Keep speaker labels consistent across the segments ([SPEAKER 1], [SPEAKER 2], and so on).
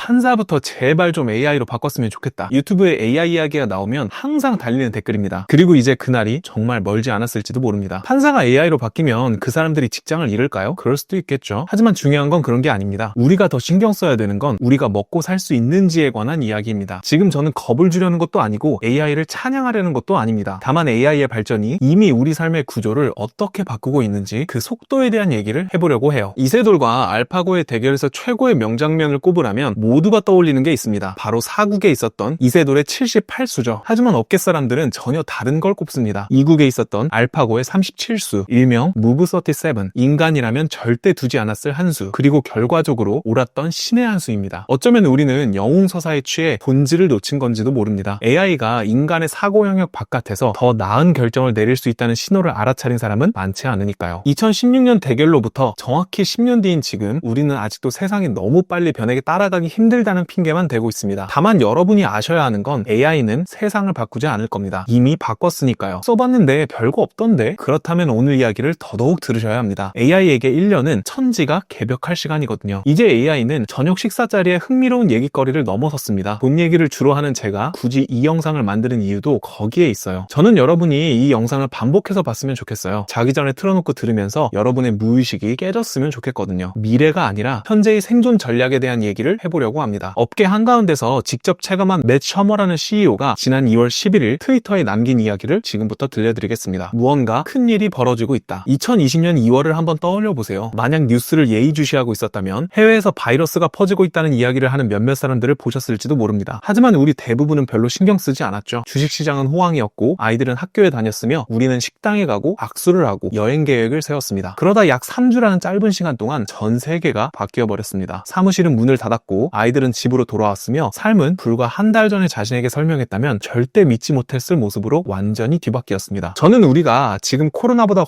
[SPEAKER 1] 판사부터 제발 좀 AI로 바꿨으면 좋겠다. 유튜브에 AI 이야기가 나오면 항상 달리는 댓글입니다. 그리고 이제 그날이 정말 멀지 않았을지도 모릅니다. 판사가 AI로 바뀌면 그 사람들이 직장을 잃을까요? 그럴 수도 있겠죠. 하지만 중요한 건 그런 게 아닙니다. 우리가 더 신경 써야 되는 건 우리가 먹고 살 수 있는지에 관한 이야기입니다. 지금 저는 겁을 주려는 것도 아니고 AI를 찬양하려는 것도 아닙니다. 다만 AI의 발전이 이미 우리 삶의 구조를 어떻게 바꾸고 있는지 그 속도에 대한 얘기를 해보려고 해요. 이세돌과 알파고의 대결에서 최고의 명장면을 꼽으라면 모두가 떠올리는 게 있습니다. 바로 사국에 있었던 이세돌의 78수죠. 하지만 업계 사람들은 전혀 다른 걸 꼽습니다. 이국에 있었던 알파고의 37수, 일명 무브 37, 인간이라면 절대 두지 않았을 한 수, 그리고 결과적으로 옳았던 신의 한 수입니다. 어쩌면 우리는 영웅서사에 취해 본질을 놓친 건지도 모릅니다. AI가 인간의 사고 영역 바깥에서 더 나은 결정을 내릴 수 있다는 신호를 알아차린 사람은 많지 않으니까요. 2016년 대결로부터 정확히 10년 뒤인 지금 우리는 아직도 세상이 너무 빨리 변하게 따라가기 힘들다는 핑계만 대고 있습니다. 다만 여러분이 아셔야 하는 건 AI는 세상을 바꾸지 않을 겁니다. 이미 바꿨으니까요. 써봤는데 별거 없던데? 그렇다면 오늘 이야기를 더더욱 들으셔야 합니다. AI에게 1년은 천지가 개벽할 시간이거든요. 이제 AI는 저녁 식사 자리에 흥미로운 얘기거리를 넘어섰습니다. 돈 얘기를 주로 하는 제가 굳이 이 영상을 만드는 이유도 거기에 있어요. 저는 여러분이 이 영상을 반복해서 봤으면 좋겠어요. 자기 전에 틀어놓고 들으면서 여러분의 무의식이 깨졌으면 좋겠거든요. 미래가 아니라 현재의 생존 전략에 대한 얘기를 해보려고 합니다. 업계 한가운데서 직접 체감한 맷 셔머라는 CEO가 지난 2월 11일 트위터에 남긴 이야기를 지금부터 들려드리겠습니다. 무언가 큰 일이 벌어지고 있다. 2020년 2월을 한번 떠올려 보세요. 만약 뉴스를 예의주시하고 있었다면 해외에서 바이러스가 퍼지고 있다는 이야기를 하는 몇몇 사람들을 보셨을지도 모릅니다. 하지만 우리 대부분은 별로 신경 쓰지 않았죠. 주식시장은 호황이었고 아이들은 학교에 다녔으며 우리는 식당에 가고 악수를 하고 여행 계획을 세웠습니다. 그러다 약 3주라는 짧은 시간 동안 전 세계가 바뀌어버렸습니다. 사무실은 문을 닫았고 아이들은 집으로 돌아왔으며 삶은 불과 한 달 전에 자신에게 설명했다면 절대 믿지 못했을 모습으로 완전히 뒤바뀌었습니다. 저는 우리가 지금 코로나보다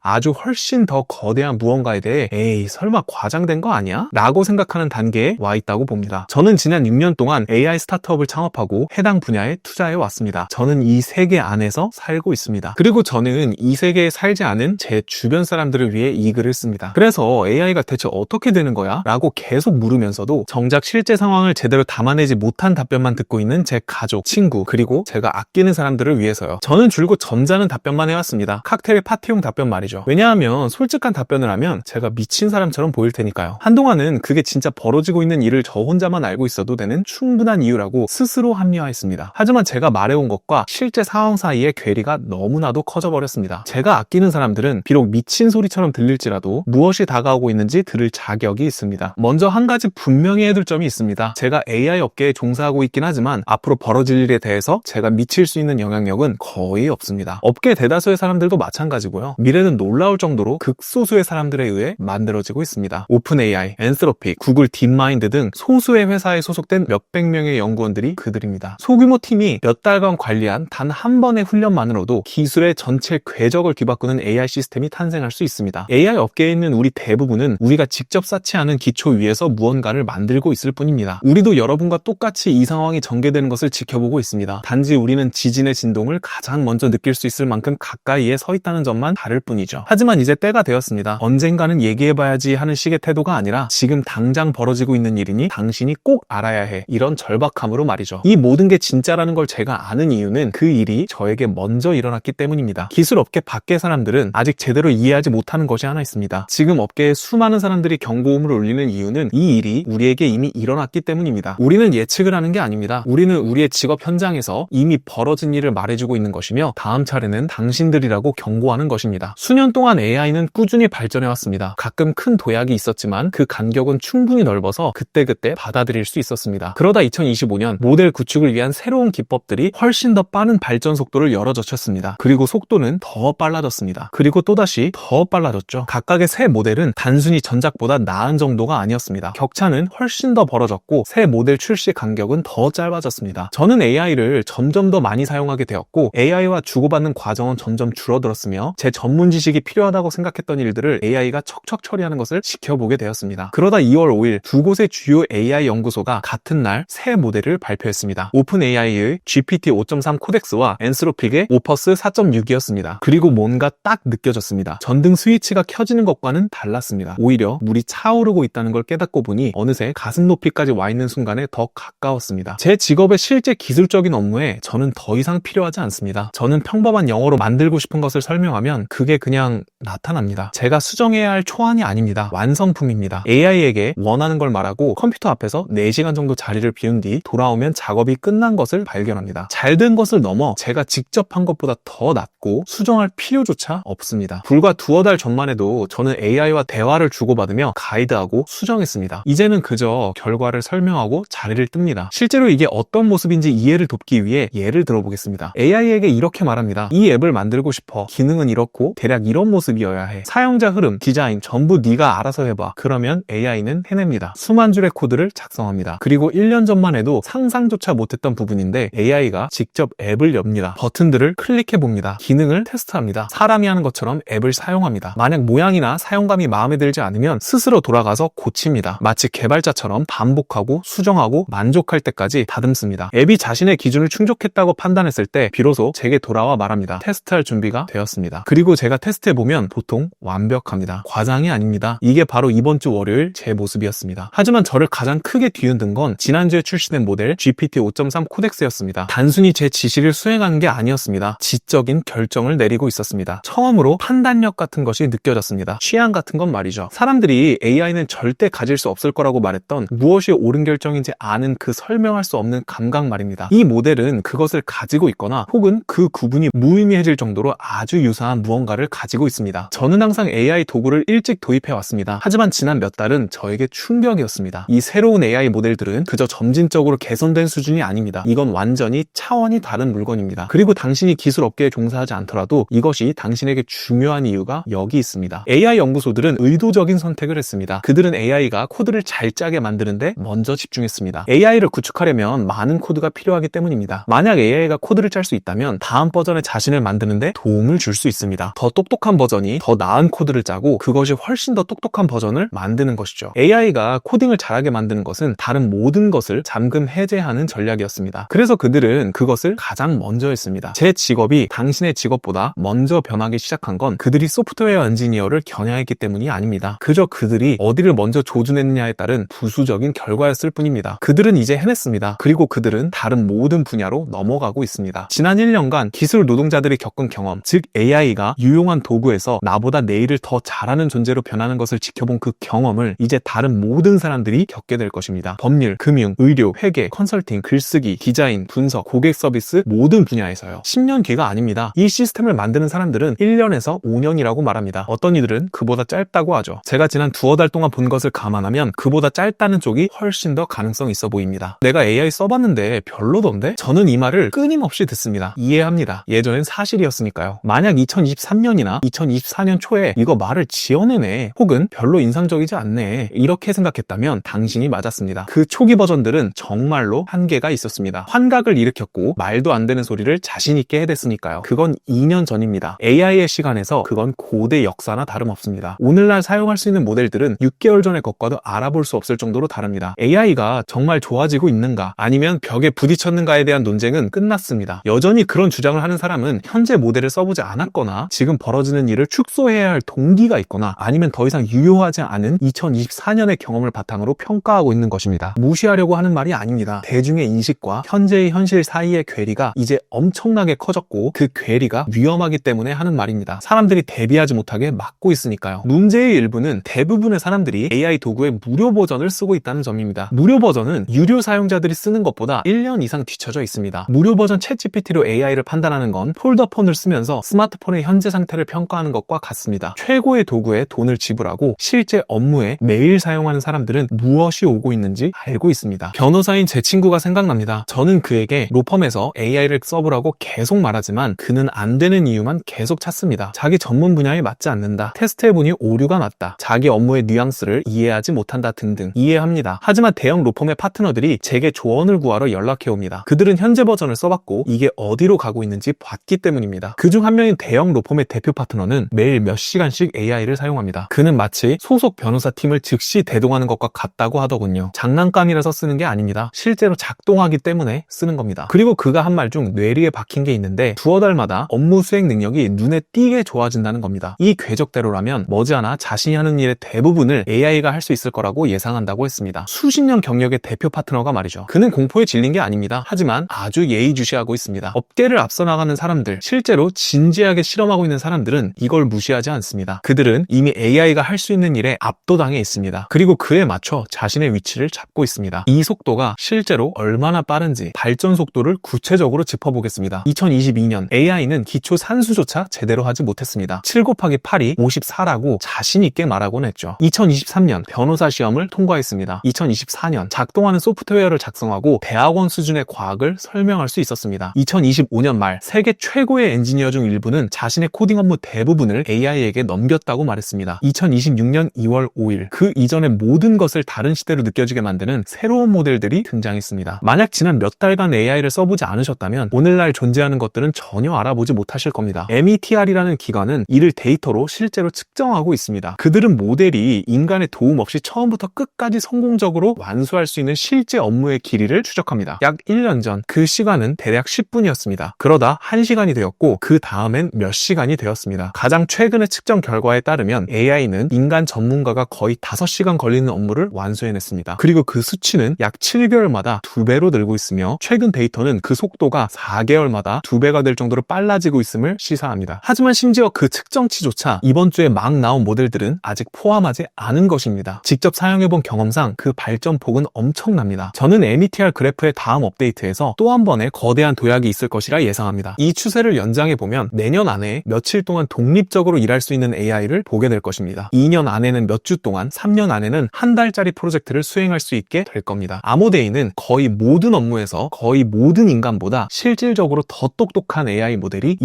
[SPEAKER 1] 아주 훨씬 더 거대한 무언가에 대해 에이 설마 과장된 거 아니야? 라고 생각하는 단계에 와 있다고 봅니다. 저는 지난 6년 동안 AI 스타트업을 창업하고 해당 분야에 투자해 왔습니다. 저는 이 세계 안에서 살고 있습니다. 그리고 저는 이 세계에 살지 않은 제 주변 사람들을 위해 이 글을 씁니다. 그래서 AI가 대체 어떻게 되는 거야? 라고 계속 물으면서도 정작 실제 상황을 제대로 담아내지 못한 답변만 듣고 있는 제 가족, 친구, 그리고 제가 아끼는 사람들을 위해서요. 저는 줄곧 점잖은 답변만 해왔습니다. 칵테일 파티용 답변 말이죠. 왜냐하면 솔직한 답변을 하면 제가 미친 사람처럼 보일 테니까요. 한동안은 그게 진짜 벌어지고 있는 일을 저 혼자만 알고 있어도 되는 충분한 이유라고 스스로 합리화했습니다. 하지만 제가 말해온 것과 실제 상황 사이의 괴리가 너무나도 커져버렸습니다. 제가 아끼는 사람들은 비록 미친 소리처럼 들릴지라도 무엇이 다가오고 있는지 들을 자격이 있습니다. 먼저 한 가지 분명히 해둘 점이 있습니다. 제가 AI 업계에 종사하고 있긴 하지만 앞으로 벌어질 일에 대해서 제가 미칠 수 있는 영향력은 거의 없습니다. 업계 대다수의 사람들도 마찬가지고요. 미래는 놀라울 정도로 극소수의 사람들에 의해 만들어지고 있습니다. 오픈 AI, 엔스로픽, 구글 딥마인드 등 소수의 회사에 소속된 몇백 명의 연구원들이 그들입니다. 소규모 팀이 몇 달간 관리한 단 한 번의 훈련만으로도 기술의 전체 궤적을 뒤바꾸는 AI 시스템이 탄생할 수 있습니다. AI 업계에 있는 우리 대부분은 우리가 직접 쌓지 않은 기초 위에서 무언가를 만들고 있을 뿐입니다. 우리도 여러분과 똑같이 이 상황이 전개되는 것을 지켜보고 있습니다. 단지 우리는 지진의 진동을 가장 먼저 느낄 수 있을 만큼 가까이에 서 있다는 점만 다를 뿐이죠. 하지만 이제 때가 되었습니다. 언젠가는 얘기해봐야지 하는 식의 태도가 아니라 지금 당장 벌어지고 있는 일이니 당신이 꼭 알아야 해. 이런 절박함으로 말이죠. 이 모든 게 진짜라는 걸 제가 아는 이유는 그 일이 저에게 먼저 일어났기 때문입니다. 기술 업계 밖의 사람들은 아직 제대로 이해하지 못하는 것이 하나 있습니다. 지금 업계에 수많은 사람들이 경고음을 울리는 이유는 이 일이 우리에게 이미 일어났기 때문입니다. 우리는 예측을 하는 게 아닙니다. 우리는 우리의 직업 현장에서 이미 벌어진 일을 말해주고 있는 것이며 다음 차례는 당신들이라고 경고하는 것입니다. 수년 동안 AI는 꾸준히 발전해왔습니다. 가끔 큰 도약이 있었지만 그 간격은 충분히 넓어서 그때그때 받아들일 수 있었습니다. 그러다 2025년 모델 구축을 위한 새로운 기법들이 훨씬 더 빠른 발전 속도를 열어젖혔습니다. 그리고 속도는 더 빨라졌습니다. 그리고 또다시 더 빨라졌죠. 각각의 새 모델은 단순히 전작보다 나은 정도가 아니었습니다. 격차는 훨씬 더 벌어졌고 새 모델 출시 간격은 더 짧아졌습니다. 저는 AI를 점점 더 많이 사용하게 되었고 AI와 주고받는 과정은 점점 줄어들었으며 제 전문 지식이 필요하다고 생각했던 일들을 AI가 척척 처리하는 것을 지켜보게 되었습니다. 그러다 2월 5일 두 곳의 주요 AI 연구소가 같은 날 새 모델을 발표했습니다. 오픈 AI의 GPT 5.3 코덱스와 엔스로픽의 오퍼스 4.6이었습니다. 그리고 뭔가 딱 느껴졌습니다. 전등 스위치가 켜지는 것과는 달랐습니다. 오히려 물이 차오르고 있다는 걸 깨닫고 보니 어느새 가슴 높이까지 와 있는 순간에 더 가까웠습니다. 제 직업의 실제 기술적인 업무에 저는 더 이상 필요하지 않습니다. 저는 평범한 영어로 만들고 싶은 것을 설명하면 그게 그냥 나타납니다. 제가 수정해야 할 초안이 아닙니다. 완성품입니다. AI에게 원하는 걸 말하고 컴퓨터 앞에서 4시간 정도 자리를 비운 뒤 돌아오면 작업이 끝난 것을 발견합니다. 잘된 것을 넘어 제가 직접 한 것보다 더 낫고 수정할 필요조차 없습니다. 불과 두어 달 전만 해도 저는 AI와 대화를 주고받으며 가이드하고 수정했습니다. 이제는 그저 결과를 설명하고 자리를 뜹니다. 실제로 이게 어떤 모습인지 이해를 돕기 위해 예를 들어보겠습니다. AI에게 이렇게 말합니다. 이 앱을 만들고 싶어. 기능은 이렇고 대략 이런 모습이어야 해. 사용자 흐름, 디자인 전부 네가 알아서 해봐. 그러면 AI는 해냅니다. 수만 줄의 코드를 작성합니다. 그리고 1년 전만 해도 상상조차 못했던 부분인데 AI가 직접 앱을 엽니다. 버튼들을 클릭해봅니다. 기능을 테스트합니다. 사람이 하는 것처럼 앱을 사용합니다. 만약 모양이나 사용감이 마음에 들지 않으면 스스로 돌아가서 고칩니다. 마치 개발자처럼 반복하고 수정하고 만족할 때까지 다듬습니다. 앱이 자신의 기준을 충족했다고 판단했을 때 비로소 제게 돌아와 말합니다. 테스트할 준비가 되었습니다. 그리고 제가 테스트해보면 보통 완벽합니다. 과장이 아닙니다. 이게 바로 이번 주 월요일 제 모습이었습니다. 하지만 저를 가장 크게 뒤흔든 건 지난주에 출시된 모델 GPT 5.3 코덱스였습니다. 단순히 제 지시를 수행하는 게 아니었습니다. 지적인 결정을 내리고 있었습니다. 처음으로 판단력 같은 것이 느껴졌습니다. 취향 같은 건 말이죠. 사람들이 AI는 절대 가질 수 없을 거라고 말했던 무엇이 옳은 결정인지 아는 그 설명할 수 없는 감각 말입니다. 이 모델은 그것을 가지고 있거나 혹은 그 구분이 무의미해질 정도로 아주 유사한 무언가를 가지고 있습니다. 저는 항상 AI 도구를 일찍 도입해왔습니다. 하지만 지난 몇 달은 저에게 충격이었습니다. 이 새로운 AI 모델들은 그저 점진적으로 개선된 수준이 아닙니다. 이건 완전히 차원이 다른 물건입니다. 그리고 당신이 기술 업계에 종사하지 않더라도 이것이 당신에게 중요한 이유가 여기 있습니다. AI 연구소들은 의도적인 선택을 했습니다. 그들은 AI가 코드를 잘 짜게 만드는데 먼저 집중했습니다. AI를 구축하려면 많은 코드가 필요하기 때문입니다. 만약 AI가 코드를 짤 수 있다면 다음 버전의 자신을 만드는데 도움을 줄 수 있습니다. 더 똑똑한 버전이 더 나은 코드를 짜고 그것이 훨씬 더 똑똑한 버전을 만드는 것이죠. AI가 코딩을 잘하게 만드는 것은 다른 모든 것을 잠금 해제하는 전략이었습니다. 그래서 그들은 그것을 가장 먼저 했습니다. 제 직업이 당신의 직업보다 먼저 변하기 시작한 건 그들이 소프트웨어 엔지니어를 겨냥했기 때문이 아닙니다. 그저 그들이 어디를 먼저 조준했느냐에 따른 부수적인 결과였을 뿐입니다. 그들은 이제 해냈습니다. 그리고 그들은 다른 모든 분야로 넘어가고 있습니다. 지난 1년간 기술 노동자들이 겪은 경험, 즉 AI가 유용한 도구에서 나보다 내 일을 더 잘하는 존재로 변하는 것을 지켜본 그 경험을 이제 다른 모든 사람들이 겪게 될 것입니다. 법률, 금융, 의료, 회계, 컨설팅, 글쓰기, 디자인, 분석, 고객 서비스 모든 분야에서요. 10년 뒤가 아닙니다. 이 시스템을 만드는 사람들은 1년에서 5년이라고 말합니다. 어떤 이들은 그보다 짧다고 하죠. 제가 지난 두어 달 동안 본 것을 감안하면 그보다 짧다는 쪽이 훨씬 더 가능성 있어 보입니다. 내가 AI 써봤는데 별로던데? 저는 이 말을 끊임없이 듣습니다. 이해합니다. 예전엔 사실이었으니까요. 만약 2023년이나 2024년 초에 이거 말을 지어내네 혹은 별로 인상적이지 않네 이렇게 생각했다면 당신이 맞았습니다. 그 초기 버전들은 정말로 한계가 있었습니다. 환각을 일으켰고 말도 안 되는 소리를 자신 있게 해댔으니까요. 그건 2년 전입니다. AI의 시간에서 그건 고대 역사나 다름없습니다. 오늘날 사용할 수 있는 모델들은 6개월 전의 것과도 알아볼 수 없을 정도로 다릅니다. AI가 정말 좋아지고 있는가 아니면 벽에 부딪혔는가에 대한 논쟁은 끝났습니다. 여전히 그런 주장을 하는 사람은 현재 모델을 써보지 않았거나 지금 벌어지는 일을 축소해야 할 동기가 있거나 아니면 더 이상 유효하지 않은 2024년의 경험을 바탕으로 평가하고 있는 것입니다. 무시하려고 하는 말이 아닙니다. 대중의 인식과 현재의 현실 사이의 괴리가 이제 엄청나게 커졌고 그 괴리가 위험하기 때문에 하는 말입니다. 사람들이 대비하지 못하게 막고 있으니까요. 문제의 일부는 대부분의 사람들이 AI 도구의 무료 버전을 쓰고 있다는 점입니다. 무료 버전은 유료 사용자들이 쓰는 것보다 1년 이상 뒤처져 있습니다. 무료 버전 챗GPT로 AI를 판단하는 건 폴더폰을 쓰면서 스마트폰의 현재 상태를 평가하는 것과 같습니다. 최고의 도구에 돈을 지불하고 실제 업무에 매일 사용하는 사람들은 무엇이 오고 있는지 알고 있습니다. 변호사인 제 친구가 생각납니다. 저는 그에게 로펌에서 AI를 써보라고 계속 말하지만 그는 안 되는 이유만 계속 찾습니다. 자기 전문 분야에 맞지 않는다. 테스트해보니 오류가 났다. 자기 업무의 뉘앙스를 이해하지 못한다 등등 이해합니다. 하지만 대형 로펌의 파트너들이 제게 조언을 구하러 연락해옵니다. 그들은 현재 버전을 써봤고 이게 어디로 가고 있는지 봤기 때문입니다. 그중 한 명인 대형 로펌의 대표 파트너는 매일 몇 시간씩 AI를 사용합니다. 그는 마치 소속 변호사 팀을 즉시 대동하는 것과 같다고 하더군요. 장난감이라서 쓰는 게 아닙니다. 실제로 작동하기 때문에 쓰는 겁니다. 그리고 그가 한 말 중 뇌리에 박힌 게 있는데 두어 달마다 업무 수행 능력이 눈에 띄게 좋아진다는 겁니다. 이 궤적대로라면 머지않아 자신이 하는 일의 대부분을 AI가 할 수 있을 거라고 예상한다고 했습니다. 있습니다. 수십 년 경력의 대표 파트너가 말이죠. 그는 공포에 질린 게 아닙니다. 하지만 아주 예의주시하고 있습니다. 업계를 앞서 나가는 사람들, 실제로 진지하게 실험하고 있는 사람들은 이걸 무시하지 않습니다. 그들은 이미 AI가 할 수 있는 일에 압도당해 있습니다. 그리고 그에 맞춰 자신의 위치를 잡고 있습니다. 이 속도가 실제로 얼마나 빠른지 발전 속도를 구체적으로 짚어보겠습니다. 2022년 AI는 기초 산수조차 제대로 하지 못했습니다. 7 곱하기 8이 54라고 자신 있게 말하곤 했죠. 2023년 변호사 시험을 통과했습니다. 2024년 작동하는 소프트웨어를 작성하고 대학원 수준의 과학을 설명할 수 있었습니다. 2025년 말 세계 최고의 엔지니어 중 일부는 자신의 코딩 업무 대부분을 AI에게 넘겼다고 말했습니다. 2026년 2월 5일 그 이전의 모든 것을 다른 시대로 느껴지게 만드는 새로운 모델들이 등장했습니다. 만약 지난 몇 달간 AI를 써보지 않으셨다면 오늘날 존재하는 것들은 전혀 알아보지 못하실 겁니다. METR이라는 기관은 이를 데이터로 실제로 측정하고 있습니다. 그들은 모델이 인간의 도움 없이 처음부터 끝까지 성공적으로 완수할 수 있는 실제 업무의 길이를 추적합니다. 약 1년 전 그 시간은 대략 10분이었습니다. 그러다 1시간이 되었고 그 다음엔 몇 시간이 되었습니다. 가장 최근의 측정 결과에 따르면 AI는 인간 전문가가 거의 5시간 걸리는 업무를 완수해냈습니다. 그리고 그 수치는 약 7개월마다 2배로 늘고 있으며 최근 데이터는 그 속도가 4개월마다 2배가 될 정도로 빨라지고 있음을 시사합니다. 하지만 심지어 그 측정치조차 이번 주에 막 나온 모델들은 아직 포함하지 않은 것입니다. 직접 사용해본 경험상 그 발전폭은 엄청납니다. 저는 METR 그래프의 다음 업데이트에서 또 한 번의 거대한 도약이 있을 것이라 예상합니다. 이 추세를 연장해보면 내년 안에 며칠 동안 독립적으로 일할 수 있는 AI를 보게 될 것입니다. 2년 안에는 몇 주 동안, 3년 안에는 한 달짜리 프로젝트를 수행할 수 있게 될 겁니다. 아모데이는 거의 모든 업무에서 거의 모든 인간보다 실질적으로 더 똑똑한 AI 모델이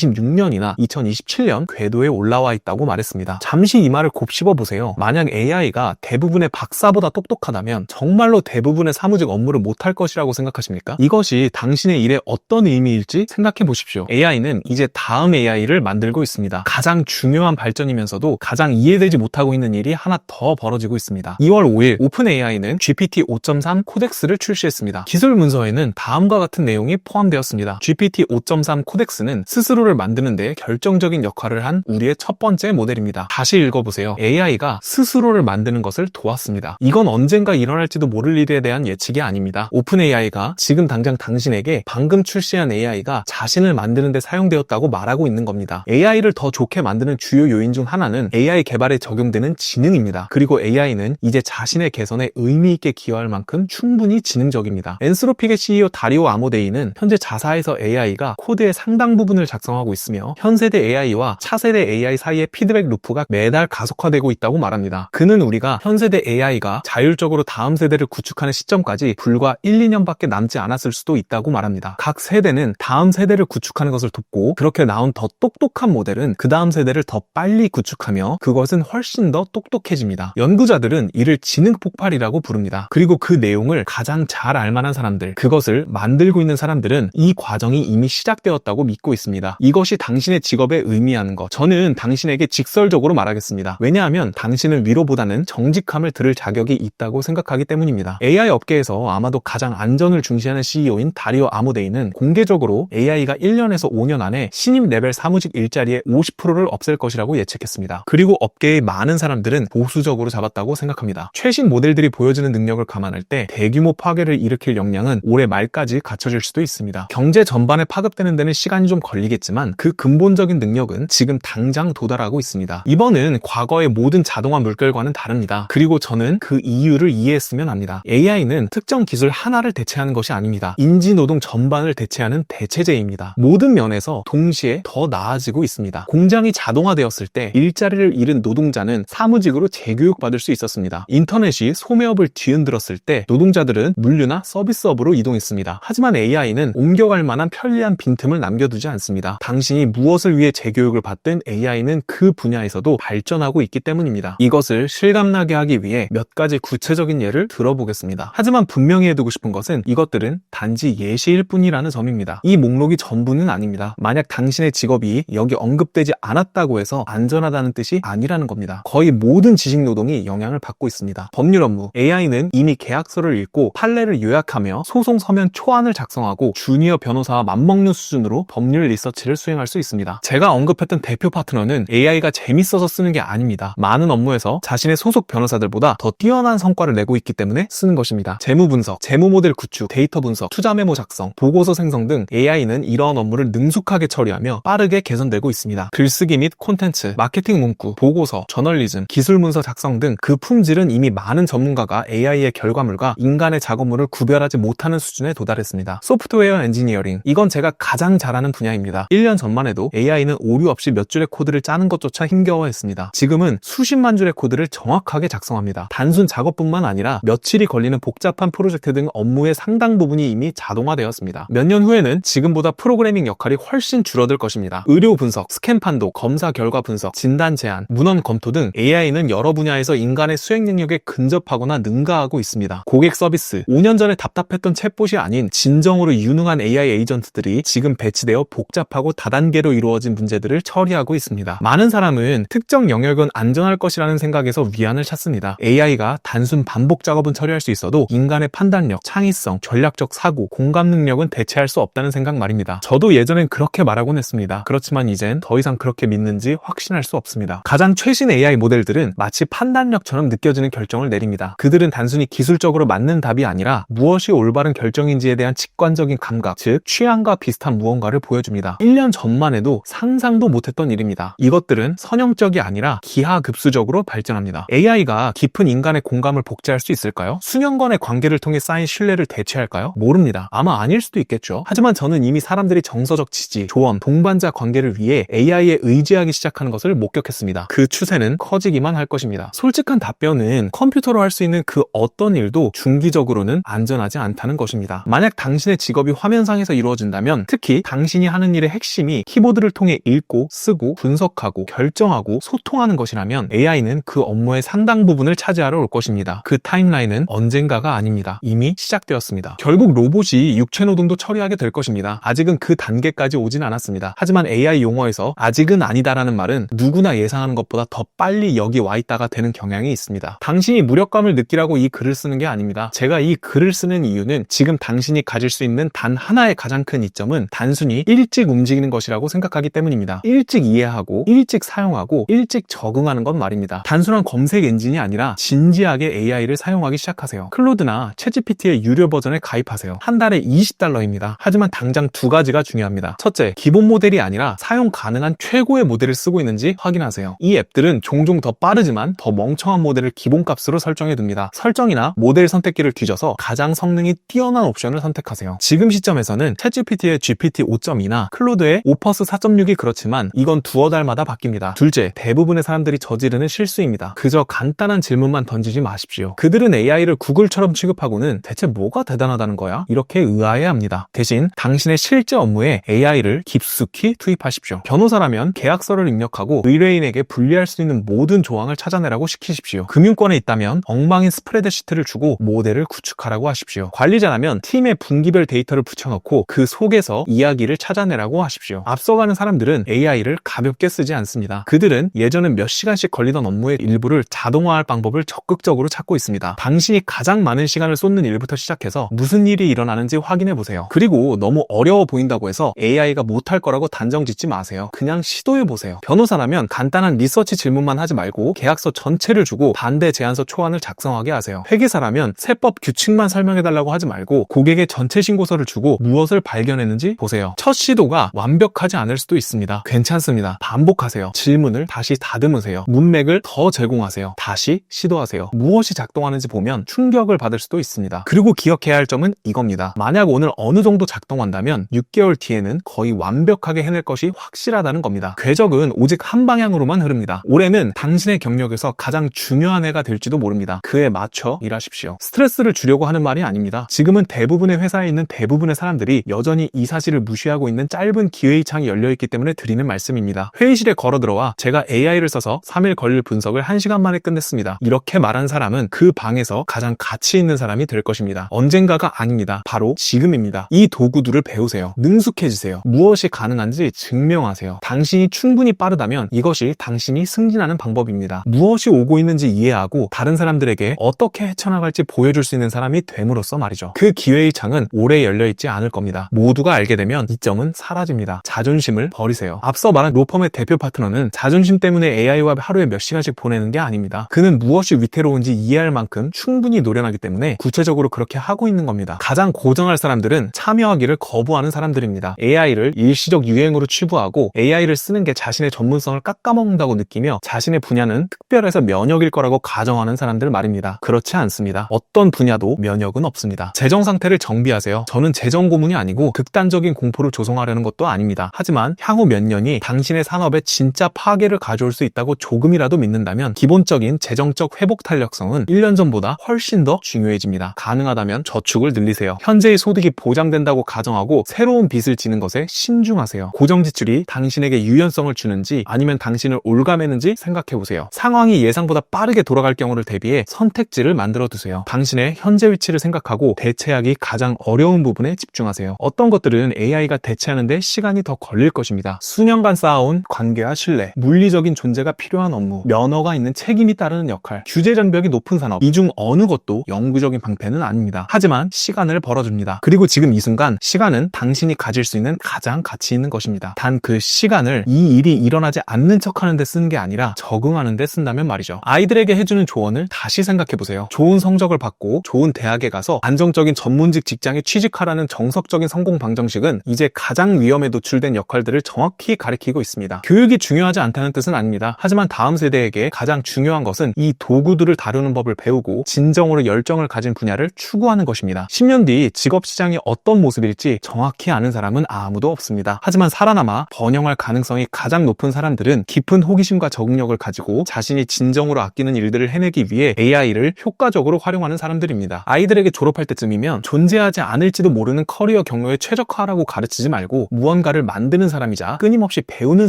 [SPEAKER 1] 2026년이나 2027년 궤도에 올라와 있다고 말했습니다. 잠시 이 말을 곱씹어 보세요. 만약 AI가 대부분의 박사보다 똑똑하다면 정말로 대부분의 사무직 업무를 못할 것이라고 생각하십니까? 이것이 당신의 일에 어떤 의미일지 생각해 보십시오. AI는 이제 다음 AI를 만들고 있습니다. 가장 중요한 발전이면서도 가장 이해되지 못하고 있는 일이 하나 더 벌어지고 있습니다. 2월 5일 오픈 AI는 GPT 5.3 코덱스를 출시했습니다. 기술 문서에는 다음과 같은 내용이 포함되었습니다. GPT 5.3 코덱스는 스스로를 만드는 데 결정적인 역할을 한 우리의 첫 번째 모델입니다. 다시 읽어보세요. AI가 스스로를 만드는 것을 도왔습니다. 이건 언젠가 일어날지도 모를 일에 대한 예측이 아닙니다. 오픈 AI가 지금 당장 당신에게 방금 출시한 AI가 자신을 만드는 데 사용되었다고 말하고 있는 겁니다. AI를 더 좋게 만드는 주요 요인 중 하나는 AI 개발에 적용되는 지능입니다. 그리고 AI는 이제 자신의 개선에 의미 있게 기여할 만큼 충분히 지능적입니다. 엔스로픽의 CEO 다리오 아모데이는 현재 자사에서 AI가 코드의 상당 부분을 작성하고 있으며 현 세대 AI와 차세대 AI 사이의 피드백 루프가 매달 가속화되고 있다고 말합니다. 그는 우리가 현 세대 AI가 자율적으로 다음 세대를 구축하는 시점까지 불과 1, 2년밖에 남지 않았을 수도 있다고 말합니다. 각 세대는 다음 세대를 구축하는 것을 돕고 그렇게 나온 더 똑똑한 모델은 그 다음 세대를 더 빨리 구축하며 그것은 훨씬 더 똑똑해집니다. 연구자들은 이를 지능 폭발이라고 부릅니다. 그리고 그 내용을 가장 잘 알만한 사람들, 그것을 만들고 있는 사람들은 이 과정이 이미 시작되었다고 믿고 있습니다. 이것이 당신의 직업에 의미하는 것, 저는 당신에게 직설적으로 말하겠습니다. 왜냐하면 당신은 위로보다는 정직함을 들을 자격이 있다고 생각하기 때문입니다. AI 업계에서 아마도 가장 안전을 중시하는 CEO인 다리오 아모데이는 공개적으로 AI가 1년에서 5년 안에 신입 레벨 사무직 일자리의 50%를 없앨 것이라고 예측했습니다. 그리고 업계의 많은 사람들은 보수적으로 잡았다고 생각합니다. 최신 모델들이 보여주는 능력을 감안할 때 대규모 파괴를 일으킬 역량은 올해 말까지 갖춰질 수도 있습니다. 경제 전반에 파급되는 데는 시간이 좀 걸리겠지만 그 근본적인 능력은 지금 당장 도달하고 있습니다. 이번은 과거의 모든 자동화 물결과는 다릅니다. 그리고 저는 그 이유를 이해했으면 합니다. AI는 특정 기술 하나를 대체하는 것이 아닙니다. 인지노동 전반을 대체하는 대체제입니다. 모든 면에서 동시에 더 나아지고 있습니다. 공장이 자동화되었을 때 일자리를 잃은 노동자는 사무직으로 재교육받을 수 있었습니다. 인터넷이 소매업을 뒤흔들었을 때 노동자들은 물류나 서비스업으로 이동했습니다. 하지만 AI는 옮겨갈 만한 편리한 빈틈을 남겨두지 않습니다. 당신이 무엇을 위해 재교육을 받든 AI는 그 분야에서도 발전하고 있기 때문입니다. 이것을 실감나게 하기 위해 몇 가지 구체적인 예를 들어보겠습니다. 하지만 분명히 해두고 싶은 것은 이것들은 단지 예시일 뿐이라는 점입니다. 이 목록이 전부는 아닙니다. 만약 당신의 직업이 여기 언급되지 않았다고 해서 안전하다는 뜻이 아니라는 겁니다. 거의 모든 지식노동이 영향을 받고 있습니다. 법률 업무, AI는 이미 계약서를 읽고 판례를 요약하며 소송 서면 초안을 작성하고 주니어 변호사와 맞먹는 수준으로 법률 리서치를 수행할 수 있습니다. 제가 언급했던 대표 파트너는 AI가 재밌어서 쓰는 게 아닙니다. 많은 업무에서 자신의 소속 변호사들보다 더 뛰어난 뛰어난 성과를 내고 있기 때문에 쓰는 것입니다. 재무 분석, 재무 모델 구축, 데이터 분석, 투자 메모 작성, 보고서 생성 등 AI는 이러한 업무를 능숙하게 처리하며 빠르게 개선되고 있습니다. 글쓰기 및 콘텐츠, 마케팅 문구, 보고서, 저널리즘, 기술 문서 작성 등 그 품질은 이미 많은 전문가가 AI의 결과물과 인간의 작업물을 구별하지 못하는 수준에 도달했습니다. 소프트웨어 엔지니어링, 이건 제가 가장 잘하는 분야입니다. 1년 전만 해도 AI는 오류 없이 몇 줄의 코드를 짜는 것조차 힘겨워했습니다. 지금은 수십만 줄의 코드를 정확하게 작성합니다. 단순 작업뿐만 아니라 며칠이 걸리는 복잡한 프로젝트 등 업무의 상당 부분이 이미 자동화되었습니다. 몇 년 후에는 지금보다 프로그래밍 역할이 훨씬 줄어들 것입니다. 의료 분석, 스캔 판독, 검사 결과 분석, 진단 제안, 문헌 검토 등 AI는 여러 분야에서 인간의 수행 능력에 근접하거나 능가하고 있습니다. 고객 서비스, 5년 전에 답답했던 챗봇이 아닌 진정으로 유능한 AI 에이전트들이 지금 배치되어 복잡하고 다단계로 이루어진 문제들을 처리하고 있습니다. 많은 사람은 특정 영역은 안전할 것이라는 생각에서 위안을 찾습니다. AI가 단순 반복 작업은 처리할 수 있어도 인간의 판단력, 창의성, 전략적 사고, 공감 능력은 대체할 수 없다는 생각 말입니다. 저도 예전엔 그렇게 말하곤 했습니다. 그렇지만 이젠 더 이상 그렇게 믿는지 확신할 수 없습니다. 가장 최신 AI 모델들은 마치 판단력처럼 느껴지는 결정을 내립니다. 그들은 단순히 기술적으로 맞는 답이 아니라 무엇이 올바른 결정인지에 대한 직관적인 감각, 즉 취향과 비슷한 무언가를 보여줍니다. 1년 전만 해도 상상도 못했던 일입니다. 이것들은 선형적이 아니라 기하급수적으로 발전합니다. AI가 깊은 인간의 공감을 복제할 수 있을까요? 수년간의 관계를 통해 쌓인 신뢰를 대체할까요? 모릅니다. 아마 아닐 수도 있겠죠. 하지만 저는 이미 사람들이 정서적 지지, 조언, 동반자 관계를 위해 AI에 의지하기 시작하는 것을 목격했습니다. 그 추세는 커지기만 할 것입니다. 솔직한 답변은 컴퓨터로 할 수 있는 그 어떤 일도 중기적으로는 안전하지 않다는 것입니다. 만약 당신의 직업이 화면상에서 이루어진다면, 특히 당신이 하는 일의 핵심이 키보드를 통해 읽고, 쓰고, 분석하고, 결정하고, 소통하는 것이라면 AI는 그 업무의 상당 부분을 차지하러 올 것입니다. 그 타임라인은 언젠가가 아닙니다. 이미 시작되었습니다. 결국 로봇이 육체 노동도 처리하게 될 것입니다. 아직은 그 단계까지 오진 않았습니다. 하지만 AI 용어에서 아직은 아니다라는 말은 누구나 예상하는 것보다 더 빨리 여기 와 있다가 되는 경향이 있습니다. 당신이 무력감을 느끼라고 이 글을 쓰는 게 아닙니다. 제가 이 글을 쓰는 이유는 지금 당신이 가질 수 있는 단 하나의 가장 큰 이점은 단순히 일찍 움직이는 것이라고 생각하기 때문입니다. 일찍 이해하고, 일찍 사용하고, 일찍 적응하는 건 말입니다. 단순한 검색 엔진이 아니라 진지하게 AI를 사용하기 시작하세요. 클로드나 챗GPT의 유료 버전에 가입하세요. 한 달에 $20입니다. 하지만 당장 두 가지가 중요합니다. 첫째, 기본 모델이 아니라 사용 가능한 최고의 모델을 쓰고 있는지 확인하세요. 이 앱들은 종종 더 빠르지만 더 멍청한 모델을 기본값으로 설정해둡니다. 설정이나 모델 선택기를 뒤져서 가장 성능이 뛰어난 옵션을 선택하세요. 지금 시점에서는 챗GPT의 GPT 5.2나 클로드의 오퍼스 4.6이 그렇지만 이건 두어 달마다 바뀝니다. 둘째, 대부분의 사람들이 저지르는 실수입니다. 그저 간단한 질문만 던지지 마십시오. 그들은 AI를 구글처럼 취급하고는 대체 뭐가 대단하다는 거야? 이렇게 의아해합니다. 대신 당신의 실제 업무에 AI를 깊숙이 투입하십시오. 변호사라면 계약서를 입력하고 의뢰인에게 분리할 수 있는 모든 조항을 찾아내라고 시키십시오. 금융권에 있다면 엉망인 스프레드시트를 주고 모델을 구축하라고 하십시오. 관리자라면 팀의 분기별 데이터를 붙여넣고 그 속에서 이야기를 찾아내라고 하십시오. 앞서가는 사람들은 AI를 가볍게 쓰지 않습니다. 그들은 예전엔 몇 시간씩 걸리던 업무의 일부를 자동화할 방법을 적극적으로 찾고 있습니다. 당신이 가장 많은 시간을 쏟는 일부터 시작해서 무슨 일이 일어나는지 확인해보세요. 그리고 너무 어려워 보인다고 해서 AI가 못할 거라고 단정 짓지 마세요. 그냥 시도해보세요. 변호사라면 간단한 리서치 질문만 하지 말고 계약서 전체를 주고 반대 제안서 초안을 작성하게 하세요. 회계사라면 세법 규칙만 설명해달라고 하지 말고 고객의 전체 신고서를 주고 무엇을 발견했는지 보세요. 첫 시도가 완벽하지 않을 수도 있습니다. 괜찮습니다. 반복하세요. 질문을 다시 다듬으세요. 문맥을 더 제공하세요. 다시 시도하세요. 무엇이 작동하는지 보면 충격을 받을 수도 있습니다. 그리고 기억해야 할 점은 이겁니다. 만약 오늘 어느 정도 작동한다면 6개월 뒤에는 거의 완벽하게 해낼 것이 확실하다는 겁니다. 궤적은 오직 한 방향으로만 흐릅니다. 올해는 당신의 경력에서 가장 중요한 해가 될지도 모릅니다. 그에 맞춰 일하십시오. 스트레스를 주려고 하는 말이 아닙니다. 지금은 대부분의 회사에 있는 대부분의 사람들이 여전히 이 사실을 무시하고 있는 짧은 기회의 창이 열려있기 때문에 드리는 말씀입니다. 회의실에 걸어 들어와 제가 AI를 써서 3일 걸릴 분석을 1시간 만에 끝냈습니다. 이렇게 말한 사람은 그 방에서 가장 가치 있는 사람이 될 것입니다. 언젠가가 아닙니다. 바로 지금입니다. 이 도구들을 배우세요. 능숙해지세요. 무엇이 가능한지 증명하세요. 당신이 충분히 빠르다면 이것이 당신이 승진하는 방법입니다. 무엇이 오고 있는지 이해하고 다른 사람들에게 어떻게 헤쳐나갈지 보여줄 수 있는 사람이 됨으로써 말이죠. 그 기회의 창은 오래 열려있지 않을 겁니다. 모두가 알게 되면 이점은 사라집니다. 자존심을 버리세요. 앞서 말한 로펌의 대표 파트너는 자존심 때문에 AI와 하루에 몇 시간씩 보내는 게 아닙니다. 그는 무엇이 위태로운 지혜로운지 이해할 만큼 충분히 노련하기 때문에 구체적으로 그렇게 하고 있는 겁니다. 가장 고정할 사람들은 참여하기를 거부하는 사람들입니다. AI를 일시적 유행으로 추구하고 AI를 쓰는 게 자신의 전문성을 깎아먹는다고 느끼며 자신의 분야는 특별해서 면역일 거라고 가정하는 사람들 말입니다. 그렇지 않습니다. 어떤 분야도 면역은 없습니다. 재정 상태를 정비하세요. 저는 재정 고문이 아니고 극단적인 공포를 조성하려는 것도 아닙니다. 하지만 향후 몇 년이 당신의 산업에 진짜 파괴를 가져올 수 있다고 조금이라도 믿는다면 기본적인 재정적 회복 탄력성은 1년 전보다 훨씬 더 중요해집니다. 가능하다면 저축을 늘리세요. 현재의 소득이 보장된다고 가정하고 새로운 빚을 지는 것에 신중하세요. 고정 지출이 당신에게 유연성을 주는지 아니면 당신을 올가매는지 생각해보세요. 상황이 예상보다 빠르게 돌아갈 경우를 대비해 선택지를 만들어 두세요. 당신의 현재 위치를 생각하고 대체하기 가장 어려운 부분에 집중하세요. 어떤 것들은 AI가 대체하는데 시간이 더 걸릴 것입니다. 수년간 쌓아온 관계와 신뢰, 물리적인 존재가 필요한 업무, 면허가 있는 책임이 따르는 역할, 규제 장벽이 높은 산업, 이 중 어느 것도 영구적인 방패는 아닙니다. 하지만 시간을 벌어줍니다. 그리고 지금 이 순간 시간은 당신이 가질 수 있는 가장 가치 있는 것입니다. 단 그 시간을 이 일이 일어나지 않는 척하는 데 쓰는 게 아니라 적응하는 데 쓴다면 말이죠. 아이들에게 해주는 조언을 다시 생각해보세요. 좋은 성적을 받고 좋은 대학에 가서 안정적인 전문직 직장에 취직하라는 정석적인 성공 방정식은 이제 가장 위험에 노출된 역할들을 정확히 가리키고 있습니다. 교육이 중요하지 않다는 뜻은 아닙니다. 하지만 다음 세대에게 가장 중요한 것은 이 도구들을 다루는 법을 배우고 진정으로 열정을 가진 분야를 추구하는 것입니다. 10년 뒤 직업시장이 어떤 모습일지 정확히 아는 사람은 아무도 없습니다. 하지만 살아남아 번영할 가능성이 가장 높은 사람들은 깊은 호기심과 적응력을 가지고 자신이 진정으로 아끼는 일들을 해내기 위해 AI를 효과적으로 활용하는 사람들입니다. 아이들에게 졸업할 때쯤이면 존재하지 않을지도 모르는 커리어 경로에 최적화하라고 가르치지 말고 무언가를 만드는 사람이자 끊임없이 배우는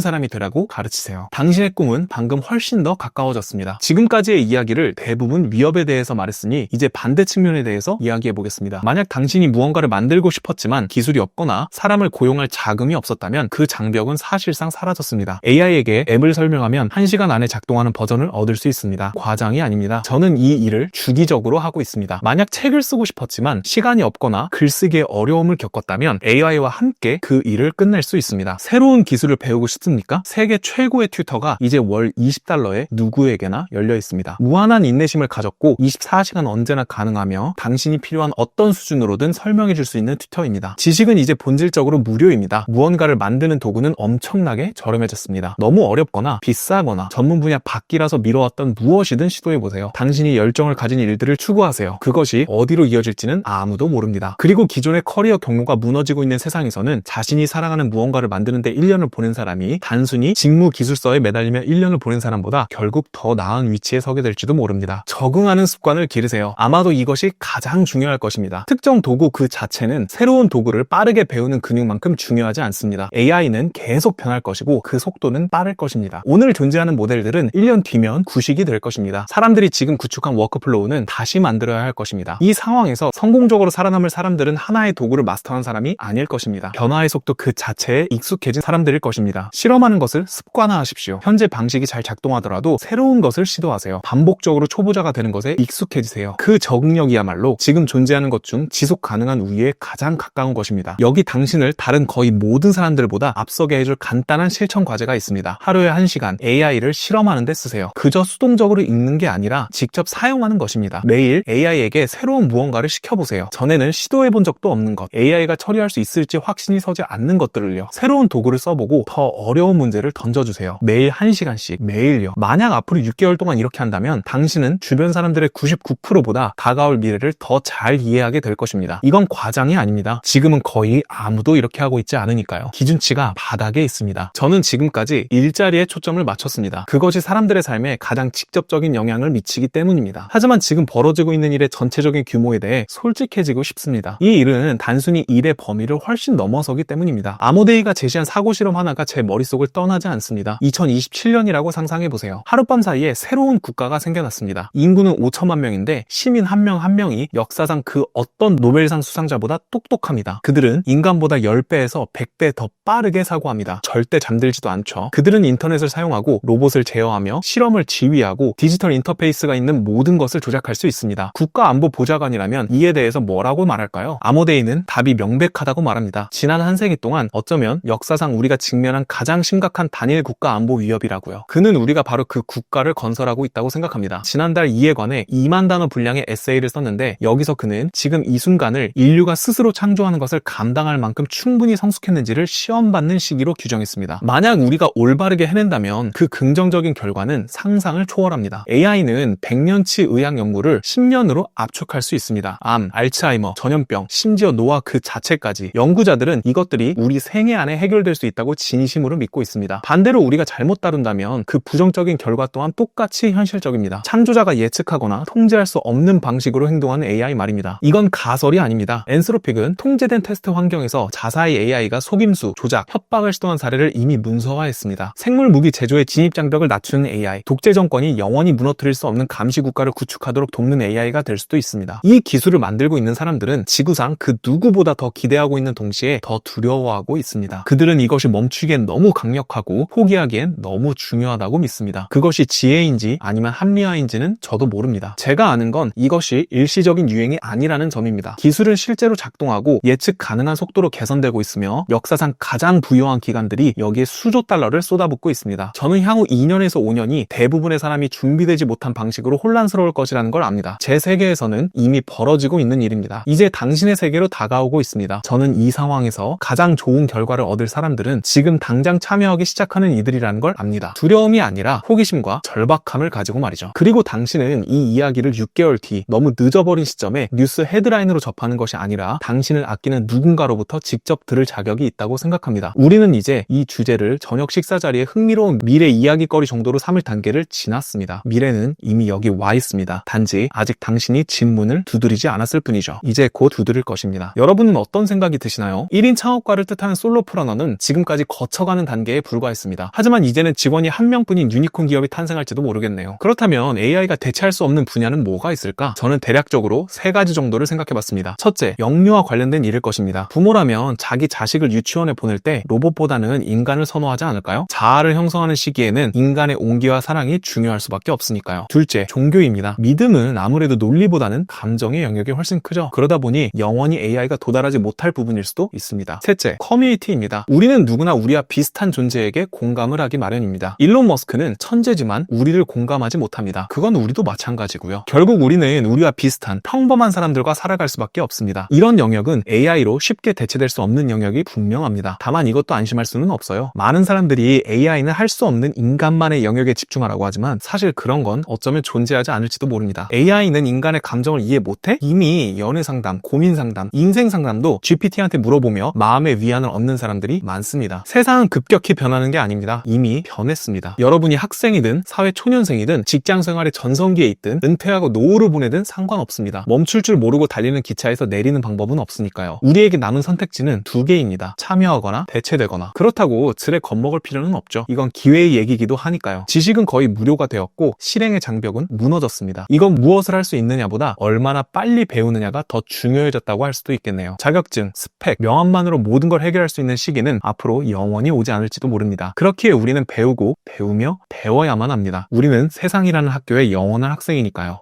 [SPEAKER 1] 사람이 되라고 가르치세요. 당신의 꿈은 방금 훨씬 더 가까워졌습니다. 지금까지의 이야기를 대부분 위협에 대해서 말했으니 이제 반대 측면에 대해서 이야기해 보겠습니다. 만약 당신이 무언가를 만들고 싶었지만 기술이 없거나 사람을 고용할 자금이 없었다면 그 장벽은 사실상 사라졌습니다. AI에게 앱을 설명하면 1시간 안에 작동하는 버전을 얻을 수 있습니다. 과장이 아닙니다. 저는 이 일을 주기적으로 하고 있습니다. 만약 책을 쓰고 싶었지만 시간이 없거나 글쓰기에 어려움을 겪었다면 AI와 함께 그 일을 끝낼 수 있습니다. 새로운 기술을 배우고 싶습니까? 세계 최고의 튜터가 이제 월 $20에 누구에게나 열려 있습니다. 무한한 인내심을 가졌고 24시간 언제나 가능하며 당신이 필요한 어떤 수준으로든 설명해 줄 수 있는 튜터입니다. 지식은 이제 본질적으로 무료입니다. 무언가를 만드는 도구는 엄청나게 저렴해졌습니다. 너무 어렵거나 비싸거나 전문 분야 밖이라서 미뤄왔던 무엇이든 시도해보세요. 당신이 열정을 가진 일들을 추구하세요. 그것이 어디로 이어질지는 아무도 모릅니다. 그리고 기존의 커리어 경로가 무너지고 있는 세상에서는 자신이 사랑하는 무언가를 만드는데 1년을 보낸 사람이 단순히 직무 기술서에 매달리며 1년을 보낸 사람보다 결국 더 나은 위치에 서게 될지도 모릅니다. 적응하는 습관을 기르세요. 아마도 이것이 가장 중요할 것입니다. 특정 도구 그 자체는 새로운 도구를 빠르게 배우는 근육만큼 중요하지 않습니다. AI는 계속 변할 것이고 그 속도는 빠를 것입니다. 오늘 존재하는 모델들은 1년 뒤면 구식이 될 것입니다. 사람들이 지금 구축한 워크플로우는 다시 만들어야 할 것입니다. 이 상황에서 성공적으로 살아남을 사람들은 하나의 도구를 마스터한 사람이 아닐 것입니다. 변화의 속도 그 자체에 익숙해진 사람들일 것입니다. 실험하는 것을 습관화하십시오. 현재 방식이 잘 작동하더라도 새로운 것을 시도하세요. 반복적으로 초보자가 되는 것에 익숙해지세요. 그 적응력이야말로 지금 존재하는 것 중 지속 가능한 우위에 가장 가까운 것입니다. 여기 당신을 다른 거의 모든 사람들보다 앞서게 해줄 간단한 실천 과제가 있습니다. 하루에 1시간 AI를 실험하는 데 쓰세요. 그저 수동적으로 읽는 게 아니라 직접 사용하는 것입니다. 매일 AI에게 새로운 무언가를 시켜보세요. 전에는 시도해본 적도 없는 것, AI가 처리할 수 있을지 확신이 서지 않는 것들을요. 새로운 도구를 써보고 더 어려운 문제를 던져주세요. 매일 1시간씩, 매일요. 만약 앞으로 6개월 동안 이렇게 한다면 당신은 주변 사람들의 99%보다 다가올 미래를 더 잘 이해하게 될 것입니다. 이건 과장이 아닙니다. 지금은 거의 아무도 이렇게 하고 있지 않으니까요. 기준치가 바닥에 있습니다. 저는 지금까지 일자리에 초점을 맞췄습니다. 그것이 사람들의 삶에 가장 직접적인 영향을 미치기 때문입니다. 하지만 지금 벌어지고 있는 일의 전체적인 규모에 대해 솔직해지고 싶습니다. 이 일은 단순히 일의 범위를 훨씬 넘어서기 때문입니다. 아모데이가 제시한 사고 실험 하나가 제 머릿속을 떠나지 않습니다. 2027년이라고 상상해보세요. 하룻밤 사이에 새로운 국가가 생겨났습니다. 인구는 5천만 명인데 시민 한 명 한 명이 역사상 그 어떤 노벨상 수상자보다 똑똑합니다. 그들은 인간보다 10배에서 100배 더 빠르게 사고합니다. 절대 잠들지도 않죠. 그들은 인터넷을 사용하고 로봇을 제어하며 실험을 지휘하고 디지털 인터페이스가 있는 모든 것을 조작할 수 있습니다. 국가안보보좌관이라면 이에 대해서 뭐라고 말할까요? 아모데이는 답이 명백하다고 말합니다. 지난 한 세기 동안 어쩌면 역사상 우리가 직면한 가장 심각한 단일 국가안보 위협이라고요. 그는 우리가 바로 그 국가를 건설하고 있다고 생각합니다. 지난달 이에 관해 2만 단어 분량의 에세이를 썼는데 여기서 그는 지금 이 순간을 인류가 스스로 창조하는 것을 감당할 만큼 충분히 성숙했는지를 시험받는 시기로 규정했습니다. 만약 우리가 올바르게 해낸다면 그 긍정적인 결과는 상상을 초월합니다. AI는 100년치 의학 연구를 10년으로 압축할 수 있습니다. 암, 알츠하이머, 전염병, 심지어 노화 그 자체까지 연구자들은 이것들이 우리 생애 안에 해결될 수 있다고 진심으로 믿고 있습니다. 반대로 우리가 잘못 다룬다면 그 부정적인 결과 또한 똑같이 현실적입니다. 창조자가 예측하거나 통제할 수 없는 방식으로 행동하는 AI 말입니다. 이건 가설이 아닙니다. 엔스로픽은 통제된 테스트 환경에서 자사의 AI가 속임수, 조작, 협박을 시도한 사례를 이미 문서화했습니다. 생물 무기 제조의 진입 장벽을 낮추는 AI, 독재 정권이 영원히 무너뜨릴 수 없는 감시 국가를 구축하도록 돕는 AI가 될 수도 있습니다. 이 기술을 만들고 있는 사람들은 지구상 그 누구보다 더 기대하고 있는 동시에 더 두려워하고 있습니다. 그들은 이것이 멈추기엔 너무 강력하고 포기하기엔 너무 중요하다고 믿습니다. 그것이 지혜인지 아니면 합리화인지는 저도 모릅니다. 제가 아는 건 이것이 일시적인 유행이 아니라는 점입니다. 기술은 실제로 작동하고 예측 가능한 속도로 개선되고 있으며 역사상 가장 부유한 기관들이 여기에 수조 달러를 쏟아붓고 있습니다. 저는 향후 2년에서 5년이 대부분의 사람이 준비되지 못한 방식으로 혼란스러울 것이라는 걸 압니다. 제 세계에서는 이미 벌어지고 있는 일입니다. 이제 당신의 세계로 다가오고 있습니다. 저는 이 상황에서 가장 좋은 결과를 얻을 사람들은 지금 당장 참여하기 시작하는 이들이라는 걸 압니다. 두려움이 아니라 호기심과 절박함을 가지고 말이죠. 그리고 당신은 이 이야기를 6개월 뒤 너무 늦어버린 시점에 뉴스 헤드라인으로 접하는 것이 아니라 당신을 아끼는 누군가로부터 직접 들을 자격이 있다고 생각합니다. 우리는 이제 이 주제를 저녁 식사 자리에 흥미로운 미래 이야기거리 정도로 삼을 단계를 지났습니다. 미래는 이미 여기 와 있습니다. 단지 아직 당신이 진문을 두드리지 않았을 뿐이죠. 이제 곧 두드릴 것입니다. 여러분은 어떤 생각이 드시나요? 1인 창업가를 뜻하는 솔로프러너는 지금까지 거쳐가는 단계에 불과했습니다. 하지만 이제는 직원이 한 명뿐인 유니콘 기업이 탄생할지도 모르겠네요. 그렇다면 AI가 대체할 수 없는 분야는 뭐가 있을까? 저는 대략적으로 3가지 정도를 생각해봤습니다. 첫째, 영유아 관련된 일일 것입니다. 부모라면 자기 자식을 유치원에 보낼 때 로봇보다는 인간을 선호하지 않을까요? 자아를 형성하는 시기에는 인간의 온기와 사랑이 중요할 수밖에 없으니까요. 둘째, 종교입니다. 믿음은 아무래도 논리보다는 감정의 영역이 훨씬 크죠. 그러다 보니 영원히 AI가 도달하지 못할 부분일 수도 있습니다. 셋째, 커뮤니티입니다. 우리는 누구나 우리와 비슷한 존재에게 공감을 하기 마련입니다. 일론 머스크는 천재지만 우리를 공감하지 못합니다. 그건 우리도 마찬가지고요. 결국 우리는 우리와 비슷한 평범한 사람들과 살아갈 수밖에 없습니다. 이런 영역은 AI로 쉽게 대체될 수 없는 영역이 분명합니다. 다만 이것도 안심할 수는 없어요. 많은 사람들이 AI는 할 수 없는 인간만의 영역에 집중하라고 하지만 사실 그런 건 어쩌면 존재하지 않을지도 모릅니다. AI는 인간의 감정을 이해 못해? 이미 연애 상담, 고민 상담, 인생 상담도 GPT한테 물어보며 마음의 위안을 얻는 사람들이 많습니다. 세상은 급격히 변하는 게 아닙니다. 이미 변했습니다. 여러분이 학생이든 사회 초년생이든 직장 생활의 전성기에 있든 은퇴하고 노후를 보내든 상관없습니다. 멈출 줄 모르고 달리는 기차에서 내리는 방법은 없으니까요. 우리에게 남은 선택지는 2개입니다. 참여하거나 대체되거나. 그렇다고 들에 겁먹을 필요는 없죠. 이건 기회의 얘기이기도 하니까요. 지식은 거의 무료가 되었고 실행의 장벽은 무너졌습니다. 이건 무엇을 할 수 있느냐보다 얼마나 빨리 배우느냐가 더 중요해졌다고 할 수도 있겠네요. 자격증, 스펙, 명함만으로 모든 걸 해결할 수 있는 시기는 앞으로 영원히 오지 않을지도 모릅니다. 그렇기에 우리는 배우고 배우며 배워야만 합니다. 우리는 세상이라는 학교의 영원한 학생이니까요.